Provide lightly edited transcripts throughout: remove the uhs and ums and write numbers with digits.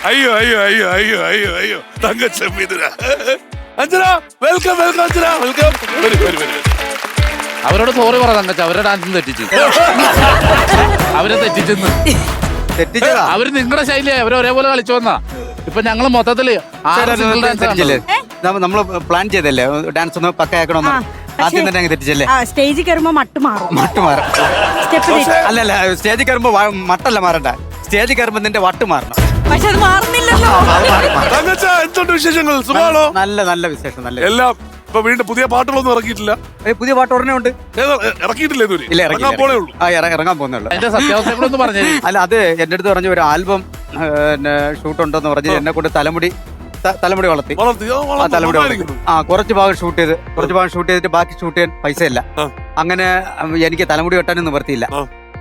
അയ്യോ അയ്യോ അയ്യോ അയ്യോ അയ്യോ അയ്യോ Thankachan Mithuna. Anjana welcome welcome Anjana welcome. വരൂ വരൂ വരൂ. അവരോട് സോറി പറ തങ്കച്ച, അവരുടെ ഡാൻസിൽ തെറ്റിച്ചു. അവരെ തെറ്റിച്ചെന്ന്. തെറ്റിച്ചതാ. അവര് നിങ്ങളുടെ ശൈലി അവര് ഒരേപോലെ കളിച്ചു വന്നാ. ഇപ്പൊ ഞങ്ങള് മൊത്തത്തില് നമ്മള് പ്ലാൻ ചെയ്തല്ലേ ഡാൻസ് ഒന്ന് പക്കയാക്കണമെന്ന്. ആദ്യം തന്നെ അങ്ങ് തെറ്റിച്ചല്ലേ. സ്റ്റേജിൽ കയറുമ്പോ മട്ട് മാറും. അല്ലല്ല, സ്റ്റേജിൽ കയറുമ്പോ മട്ടല്ല മാറണ്ട, സ്റ്റേജിൽ കയറുമ്പോ നിന്റെ വട്ട് മാറണം. പക്ഷെ അത് മാറുന്നില്ലല്ലോ. തങ്കച്ച എന്തുണ്ട് വിശേഷങ്ങൾ? സുഖമാണോ? നല്ല നല്ല വിശേഷം. നല്ല എല്ലാം. ഇപ്പൊ വീണ്ടും പുതിയ പാട്ടുകളൊന്നും ഇറക്കിയിട്ടില്ല? പുതിയ പാട്ട് ഉടനെ ഉണ്ട്. ഇറക്കിയിട്ടില്ല ഇതുവരെ? ഇല്ല, ഇറങ്ങാൻ പോണേ ഉള്ളൂ. ഇറങ്ങാൻ പോകുന്നേ ഉള്ളൂ. അതിന്റെ സത്യാവസ്ഥകളൊന്ന് പറഞ്ഞു. അല്ല, അത് എന്റെ അടുത്ത് പറഞ്ഞ ഒരു ആൽബം ഷൂട്ട് ഉണ്ടെന്ന് പറഞ്ഞ് എന്നെ കൊണ്ട് തലമുടി വളർത്തി. ആ തലമുടി വളർത്തി. കുറച്ച് ഭാഗം ഷൂട്ട് ചെയ്തിട്ട് ബാക്കി ഷൂട്ട് ചെയ്യാൻ പൈസ ഇല്ല. അങ്ങനെ എനിക്ക് തലമുടി വെട്ടാനും നിവർത്തിയില്ല.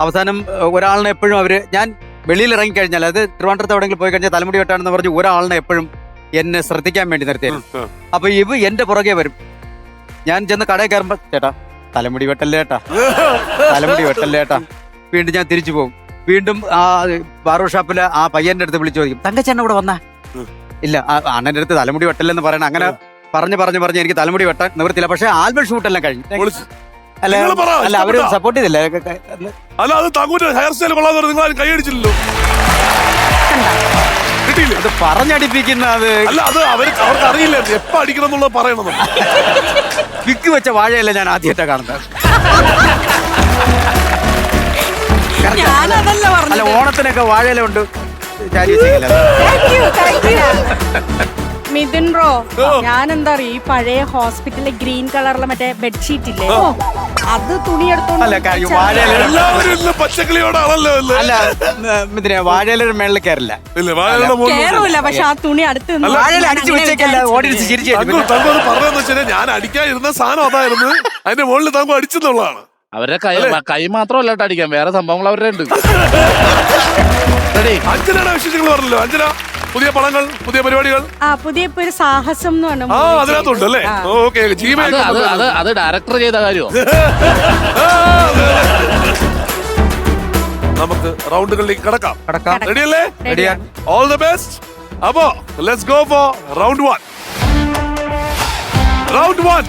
അവസാനം ഒരാളിനെ എപ്പോഴും ഞാൻ വെളിയിൽ ഇറങ്ങി കഴിഞ്ഞാൽ, അത് ട്രിവാൻഡ്രത്ത് എവിടെയെങ്കിലും പോയി കഴിഞ്ഞാൽ തലമുടി വെട്ടാനെന്ന് പറഞ്ഞ് ഒരാളിനെ എപ്പോഴും എന്നെ ശ്രദ്ധിക്കാൻ വേണ്ടി നിർത്തിയായിരുന്നു. അപ്പൊ എന്റെ പുറകെ വരും. ഞാൻ ചെന്ന് കടയിൽ കയറുമ്പോ, ചേട്ടാ തലമുടി വെട്ടല്ലേ ഏട്ടാ. വീണ്ടും ഞാൻ തിരിച്ചു പോകും. വീണ്ടും ആ ബാർബർ ഷോപ്പിലെ ആ പയ്യന്റെ അടുത്ത് വിളിച്ചു ചോദിക്കും, തങ്കച്ചേട്ടൻ ഇവിടെ വന്നാ? ഇല്ല, അണ്ണന്റെ അടുത്ത് തലമുടി വെട്ടല്ലെന്ന് പറയണം. അങ്ങനെ പറഞ്ഞ് എനിക്ക് തലമുടി വെട്ടാൻ നിവൃത്തിയില്ല. പക്ഷെ ആൽബം ഷൂട്ടെല്ലാം കഴിഞ്ഞു. അല്ല, അവര് സപ്പോർട്ട് ചെയ്തില്ല. അല്ല, അത് തങ്കൂന്റെ ഹെയർ സ്റ്റൈൽ കൊള്ളാതെ നിങ്ങൾ കൈയടിച്ചില്ലല്ലോ. അത് പറഞ്ഞടിപ്പിക്കുന്ന അല്ല, അത് അവർക്ക് അറിയില്ല എപ്പ അടിക്കണം എന്നുള്ളത് പറയണം. വിക്ക് വെച്ച വാഴയല്ല ഞാൻ ആദ്യമായിട്ടാ കാണുന്നത്. അല്ല, ഓണത്തിനൊക്കെ വാഴയില ഉണ്ട്. മിഥുൻ ബ്രോ, ഞാൻ എന്താ അറിയ, ഈ പഴയ ഹോസ്പിറ്റലിലെ ഗ്രീൻ കളറിലെ മറ്റേ ബെഡ്ഷീറ്റ് ഇല്ലേ, അത് തുണി എടുത്തോണ്ട് വാഴയിലൊരു മേളിൽ കയറില്ല. കേറൂല. പക്ഷെ ആ തുണി അടുത്ത് ഞാൻ അടിക്കാതിരുന്ന സാധനം അതായിരുന്നു. അതിന്റെ മുകളിൽ താങ്കൾ അടിച്ചെന്നുള്ളതാണ്. അവരുടെ കൈ മാത്രമല്ല അടിക്കാൻ, വേറെ സംഭവങ്ങൾ അവരുടെ ഉണ്ട്. അഞ്ജനയുടെ വിശേഷങ്ങൾ പറഞ്ഞല്ലോ. അഞ്ജന, പുതിയ പടങ്ങൾ, പുതിയ പരിപാടികൾ? പുതിയ ഒരു സാഹസം എന്ന് പറഞ്ഞു. അതിനകത്തുണ്ടല്ലേ? അത് ഡയറക്ടർ ചെയ്ത കാര്യമോ? നമുക്ക് റൗണ്ടുകളിലേക്ക് കടക്കാം. റെഡിയല്ലേ? All the best. അപ്പോ let's go for round 1. Round 1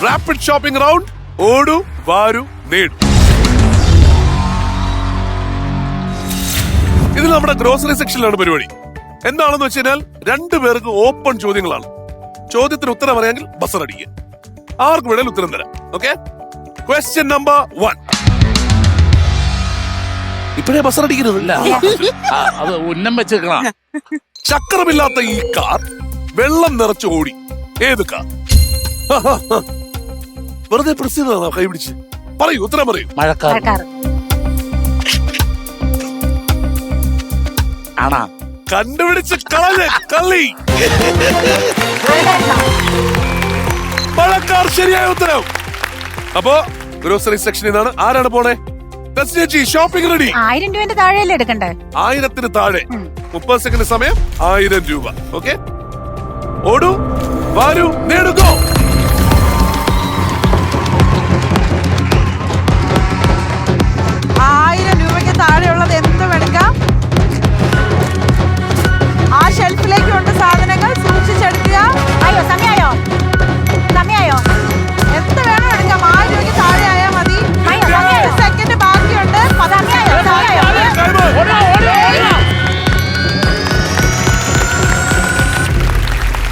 rapid shopping round. ഓടു വാരു നേടു. ഇത് നമ്മുടെ ഗ്രോസറി സെക്ഷനിലാണ് പരിപാടി. എന്താണെന്ന് വെച്ച് കഴിഞ്ഞാൽ 2 പേർക്ക് ഓപ്പൺ ചോദ്യങ്ങളാണ്. ചോദ്യത്തിന് ഉത്തരം അറിയാമെങ്കിൽ ബസർ അടിക്കുക. ആർക്കും വേണേൽ ഉത്തരം തരാം. ഓക്കെ? Question number 1. ഇപ്പോഴേ ബസർ അടിക്കരുത്. അത് ഉന്നം വെച്ചേക്കണം. ചക്രമില്ലാത്ത ഈ കാർ വെള്ളം നിറച്ച് ഓടി. ഏത് കാർ? വെറുതെ പ്രസ് ചെയ്തതാണോ കൈ പിടിച്ച്? പറയൂ, ഉത്തരം പറയൂ. മഴക്കാർ. ആണാ? കണ്ടുപിടിച്ച് കളഞ്ഞ കള്ളി. മഴക്കാർ ശരിയായ ഉത്തരം. അപ്പോ ഗ്രോസറി സെക്ഷനിൽ നിന്നാണ് ആരാണ് പോണേ? ചേച്ചി, ഷോപ്പിംഗ് റെഡി? 1000 രൂപന്റെ താഴെയല്ലേ എടുക്കണ്ടേ? 1000-ന് താഴെ 30 സെക്കൻഡ് സമയം, 1000 രൂപ. ഓക്കെ? ഓടൂ വാരു നേടുകോ. താഴെയുള്ളത് എന്തും എടുക്കാം. ആ ഷെൽഫിലേക്ക് കൊണ്ട് സാധനങ്ങൾ സൂക്ഷിച്ചെടുക്കുക. സമയായോ? എന്ത് വേണം എടുക്കാം. 1000 രൂപയ്ക്ക് താഴെ ആയാൽ മതി. 1 സെക്കൻഡ് ബാക്കിയുണ്ട്.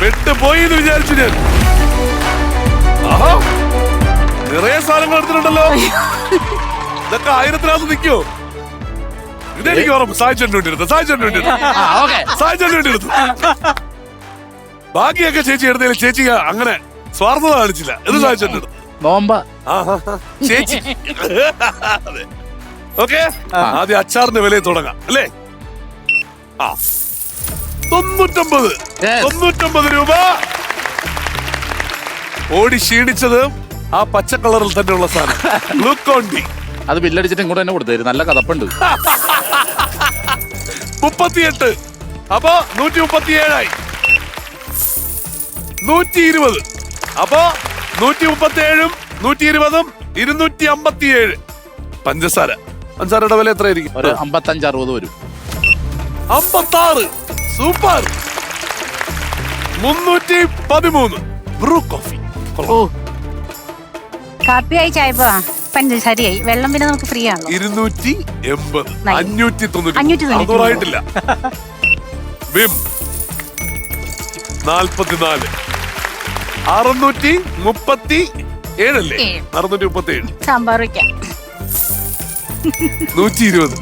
പെട്ടുപോയി എന്ന് വിചാരിച്ചു ഞാൻ. നിറയെ സാധനങ്ങൾ എടുത്തിട്ടുണ്ടല്ലോ. ഇതൊക്കെ 1000-നകത്ത് നിൽക്കോ? ഇതെനിക്ക് ഓർമ്മ. സായിച്ചെടുത്തു. ബാക്കിയൊക്കെ ചേച്ചി എടുത്തതിൽ ചേച്ചി അങ്ങനെ സ്വാർത്ഥത കാണിച്ചില്ല. ഇത് സായിച്ചെടുത്തു ചേച്ചി. ഓക്കെ, ആദ്യം അച്ചാറിന്റെ വിലയിൽ തുടങ്ങാം അല്ലേ? 99 രൂപ. ഓടി ക്ഷീണിച്ചത് ആ പച്ച കളറിൽ തന്നെയുള്ള സാധനം ഗ്ലൂക്കോൺ-ഡി. അത് ബില്ലടിച്ചിട്ട് ഇങ്ങോട്ട് തന്നെ കൊടുത്തേരും. നല്ല കഥപ്പുണ്ട്. 38. അപ്പൊ 137 120. അപ്പൊ 137-ഉം 120-ഉം 257. പഞ്ചസാരയുടെ വില എത്രയായിരിക്കും? ഒരു 55-60 വരും. 56. സൂപ്പർ. 313 ബ്രൂ കോഫി. ഓ കാപ്പിയായി ചായപ്പോ പഞ്ചസാരയായി വെള്ളം പിന്നെ നമുക്ക് ഫ്രീ ആണല്ലോ. 280. നൈ. 590. 590. അറുന്നൂറായിട്ടില്ല. വിം 44. 637 അല്ലേ? 637. സാമ്പാർ വയ്ക്കാം. 120.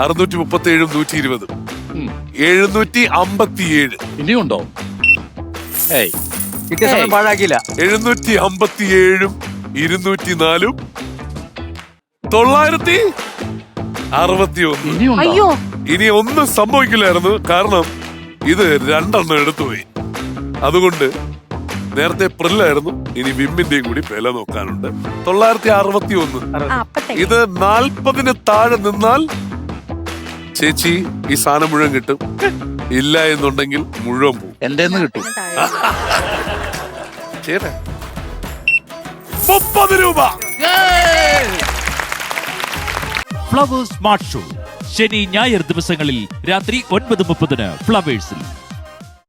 637 120. 757. ഇനിയുണ്ടോ? ഏയ് കിട്ടിയ സമയം പാഴാക്കിയില്ല. 757 204 961. ഇനിയുണ്ടോ? അയ്യോ ഇനി ഒന്നും സംഭവിക്കില്ലായിരുന്നു, കാരണം ഇത് 2 എടുത്തുപോയി. അതുകൊണ്ട് നേരത്തെ പ്രില്ലായിരുന്നു, ഇനി വിമ്മിന്റെയും കൂടി വില നോക്കാനുണ്ട്. 961. ഇത് 40 താഴെ നിന്നാൽ ചേച്ചി ഈ സാധനം മുഴുവൻ കിട്ടും. ഇല്ല എന്നുണ്ടെങ്കിൽ മുഴുവൻ പോകും. എന്റെ കിട്ടും. ചേട്ടാ 30 രൂപ. ഫ്ലവേഴ്സ് സ്മാർട്ട് ഷോ ശനി ഞായർ ദിവസങ്ങളിൽ രാത്രി 9:30 ഫ്ലവേഴ്സിൽ.